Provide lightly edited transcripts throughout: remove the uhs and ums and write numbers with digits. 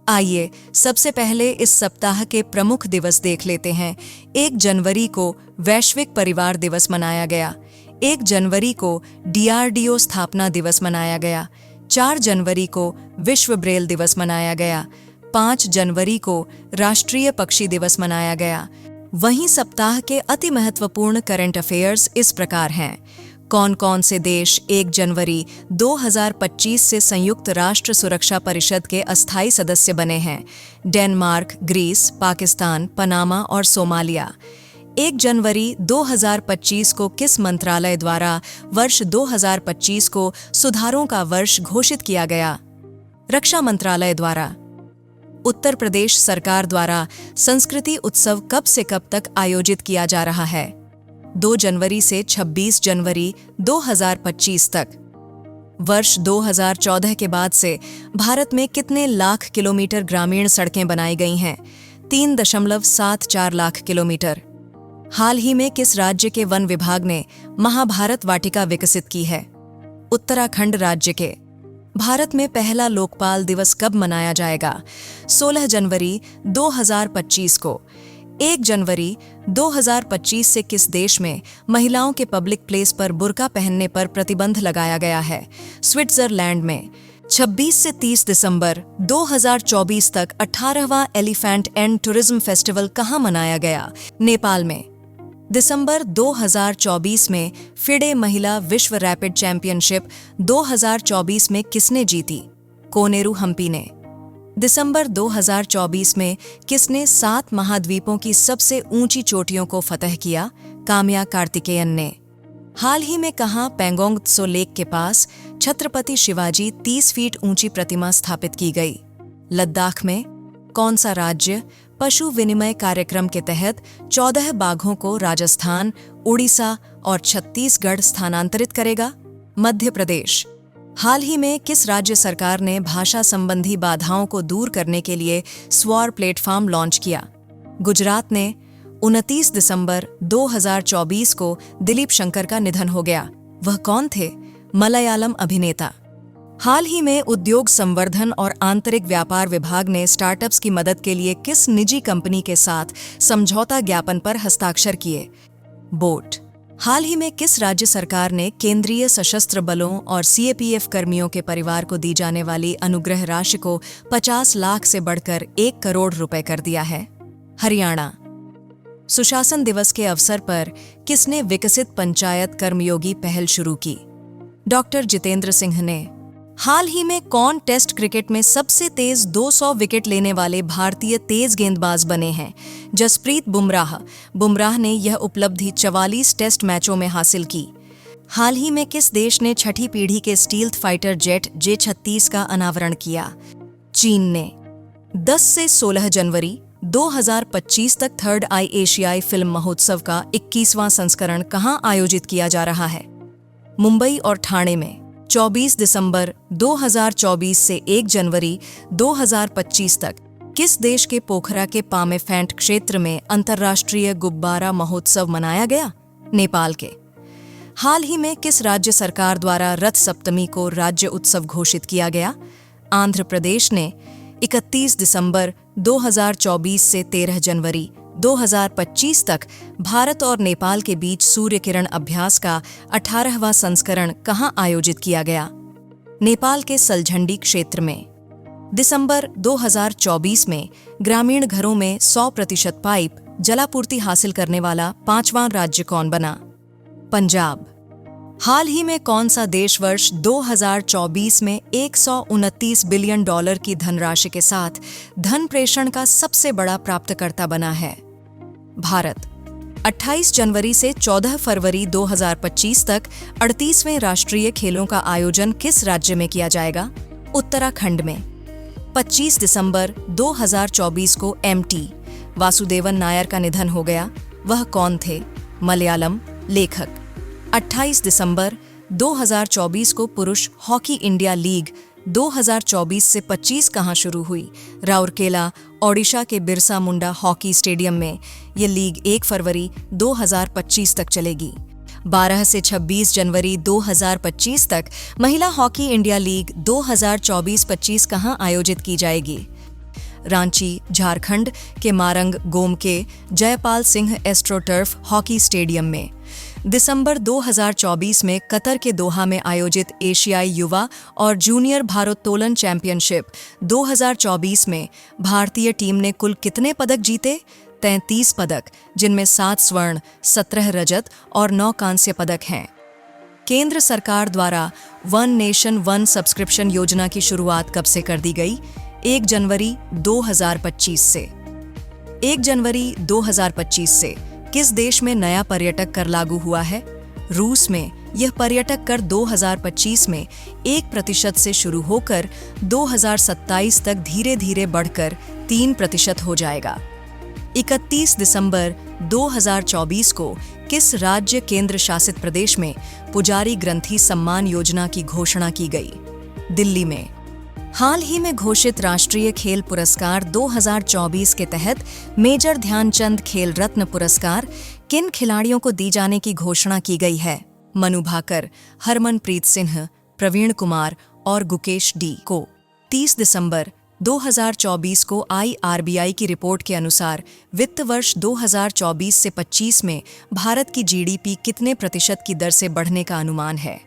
आइए सबसे पहले इस सप्ताह के प्रमुख दिवस देख लेते हैं। 1 जनवरी को वैश्विक परिवार दिवस मनाया गया। 1 जनवरी को DRDO स्थापना दिवस मनाया गया। 4 जनवरी को विश्व ब्रेल दिवस मनाया गया। 5 जनवरी को राष्ट्रीय पक्षी दिवस मनाया गया। वहीं सप्ताह के अति महत्वपूर्ण करंट अफेयर्स इस प्रकार हैं। कौन कौन से देश 1 जनवरी 2025 से संयुक्त राष्ट्र सुरक्षा परिषद के अस्थायी सदस्य बने हैं? डेनमार्क, ग्रीस, पाकिस्तान, पनामा और सोमालिया। 1 जनवरी 2025 को किस मंत्रालय द्वारा वर्ष 2025 को सुधारों का वर्ष घोषित किया गया? रक्षा मंत्रालय द्वारा। उत्तर प्रदेश सरकार द्वारा संस्कृति उत्सव कब से कब तक आयोजित किया जा रहा है? 2 जनवरी से 26 जनवरी 2025 तक। वर्ष 2014 के बाद से भारत में कितने लाख किलोमीटर ग्रामीण सड़कें बनाई गई हैं? 3.74 लाख किलोमीटर। हाल ही में किस राज्य के वन विभाग ने महाभारत वाटिका विकसित की है? उत्तराखंड राज्य के। भारत में पहला लोकपाल दिवस कब मनाया जाएगा? 16 जनवरी 2025 को। 1 जनवरी 2025 से किस देश में महिलाओं के पब्लिक प्लेस पर बुर्का पहनने पर प्रतिबंध लगाया गया है? स्विट्जरलैंड में। 26 से 30 दिसंबर 2024 तक 18वां एलिफेंट एंड टूरिज्म फेस्टिवल कहाँ मनाया गया? नेपाल में। दिसंबर 2024 में फिडे महिला विश्व रैपिड चैंपियनशिप 2024 में किसने जीती? कोनेरू हम्पी ने। दिसंबर 2024 में किसने 7 महाद्वीपों की सबसे ऊंची चोटियों को फतह किया? काम्या कार्तिकेयन ने। हाल ही में कहाँ पेंगोंग त्सो लेक के पास छत्रपति शिवाजी 30 फीट ऊंची प्रतिमा स्थापित की गई? लद्दाख में। कौन सा राज्य पशु विनिमय कार्यक्रम के तहत 14 बाघों को राजस्थान, उड़ीसा और छत्तीसगढ़ स्थानांतरित करेगा? मध्य प्रदेश। हाल ही में किस राज्य सरकार ने भाषा संबंधी बाधाओं को दूर करने के लिए स्वार प्लेटफॉर्म लॉन्च किया? गुजरात ने। 29 दिसंबर 2024 को दिलीप शंकर का निधन हो गया। वह कौन थे? मलयालम अभिनेता। हाल ही में उद्योग संवर्धन और आंतरिक व्यापार विभाग ने स्टार्टअप्स की मदद के लिए किस निजी कंपनी के साथ समझौता ज्ञापन पर हस्ताक्षर किए? बोट। हाल ही में किस राज्य सरकार ने केंद्रीय सशस्त्र बलों और CAPF कर्मियों के परिवार को दी जाने वाली अनुग्रह राशि को 50 लाख से बढ़कर 1 करोड़ रुपए कर दिया है? हरियाणा। सुशासन दिवस के अवसर पर किसने विकसित पंचायत कर्मयोगी पहल शुरू की? डॉक्टर जितेंद्र सिंह ने। हाल ही में कौन टेस्ट क्रिकेट में सबसे तेज 200 विकेट लेने वाले भारतीय तेज गेंदबाज बने हैं? जसप्रीत बुमराह। बुमराह ने यह उपलब्धि 44 टेस्ट मैचों में हासिल की। हाल ही में किस देश ने 6ठी पीढ़ी के स्टील्थ फाइटर जेट J-36 का अनावरण किया? चीन ने। 10 से 16 जनवरी 2025 तक थर्ड आई एशियाई फिल्म महोत्सव का 21वां संस्करण कहाँ आयोजित किया जा रहा है? मुंबई और ठाणे में। 24 दिसंबर 2024 से 1 जनवरी 2025 तक किस देश के पोखरा के पामेफेंट क्षेत्र में अंतर्राष्ट्रीय गुब्बारा महोत्सव मनाया गया? नेपाल के। हाल ही में किस राज्य सरकार द्वारा रथ सप्तमी को राज्य उत्सव घोषित किया गया? आंध्र प्रदेश ने। 31 दिसंबर 2024 से 13 जनवरी 2025 तक भारत और नेपाल के बीच सूर्य किरण अभ्यास का 18वां संस्करण कहाँ आयोजित किया गया? नेपाल के सलझंडी क्षेत्र में। दिसंबर 2024 में ग्रामीण घरों में 100% पाइप जलापूर्ति हासिल करने वाला 5वां राज्य कौन बना? पंजाब। हाल ही में कौन सा देश वर्ष 2024 में $129 बिलियन की धनराशि के साथ धन प्रेषण का सबसे बड़ा प्राप्तकर्ता बना है? भारत। 28 जनवरी से 14 फरवरी 2025 तक 38वें राष्ट्रीय खेलों का आयोजन किस राज्य में किया जाएगा? उत्तराखंड में। 25 दिसंबर 2024 को MT वासुदेवन नायर का निधन हो गया। वह कौन थे? मलयालम लेखक। 28 दिसंबर 2024 को पुरुष हॉकी इंडिया लीग 2024 से 25 कहाँ शुरू हुई? राउरकेला, ओडिशा के बिरसा मुंडा हॉकी स्टेडियम में। ये लीग 1 फरवरी 2025 तक चलेगी। 12 से 26 जनवरी 2025 तक महिला हॉकी इंडिया लीग 2024-25 कहाँ आयोजित की जाएगी? रांची, झारखंड के Marang Gomke Jaipal Singh astroturf hockey stadium में। दिसंबर 2024 में कतर के दोहा में आयोजित एशियाई युवा और जूनियर भारोत्तोलन चैंपियनशिप 2024 में भारतीय टीम ने कुल कितने पदक जीते? 33 पदक, जिनमें 7 स्वर्ण, 17 रजत और 9 कांस्य पदक हैं। केंद्र सरकार द्वारा वन नेशन वन सब्सक्रिप्शन योजना की शुरुआत कब से कर दी गई? 1 जनवरी 2025 से। 1 जनवरी 2025 से किस देश में नया पर्यटक कर लागू हुआ है? रूस में यह पर्यटक कर 2025 में 1% से शुरू होकर 2027 तक धीरे धीरे बढ़कर 3% हो जाएगा। 31 दिसंबर 2024 को किस राज्य केंद्र शासित प्रदेश में पुजारी ग्रंथि सम्मान योजना की घोषणा की गई? दिल्ली में। हाल ही में घोषित राष्ट्रीय खेल पुरस्कार 2024 के तहत मेजर ध्यानचंद खेल रत्न पुरस्कार किन खिलाड़ियों को दी जाने की घोषणा की गई है? मनु भाकर, हरमनप्रीत सिंह, प्रवीण कुमार और गुकेश डी को। 30 दिसंबर 2024 को IRBI की रिपोर्ट के अनुसार वित्त वर्ष 2024 से 25 में भारत की GDP कितने प्रतिशत की दर से बढ़ने का अनुमान है?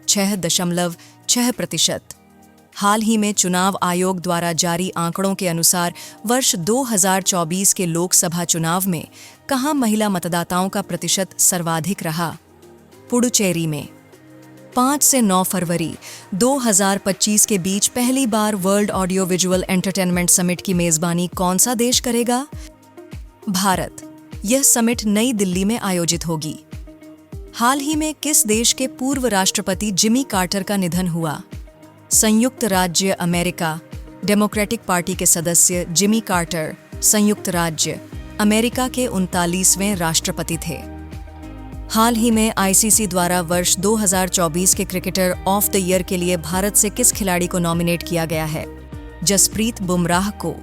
6.6%। हाल ही में चुनाव आयोग द्वारा जारी आंकड़ों के अनुसार वर्ष 2024 के लोकसभा चुनाव में कहां महिला मतदाताओं का प्रतिशत सर्वाधिक रहा? पुडुचेरी में। 5 से 9 फरवरी 2025 के बीच पहली बार world audio visual entertainment summit की मेजबानी कौन सा देश करेगा? भारत। यह समिट नई दिल्ली में आयोजित होगी। हाल ही में किस देश के पूर्व राष्ट्रपति जिमी कार्टर का निधन हुआ? संयुक्त राज्य अमेरिका। डेमोक्रेटिक पार्टी के सदस्य जिमी कार्टर संयुक्त राज्य अमेरिका के 39वें राष्ट्रपति थे। हाल ही में ICC द्वारा वर्ष 2024 के क्रिकेटर ऑफ द ईयर के लिए भारत से किस खिलाड़ी को नॉमिनेट किया गया है? जसप्रीत बुमराह को।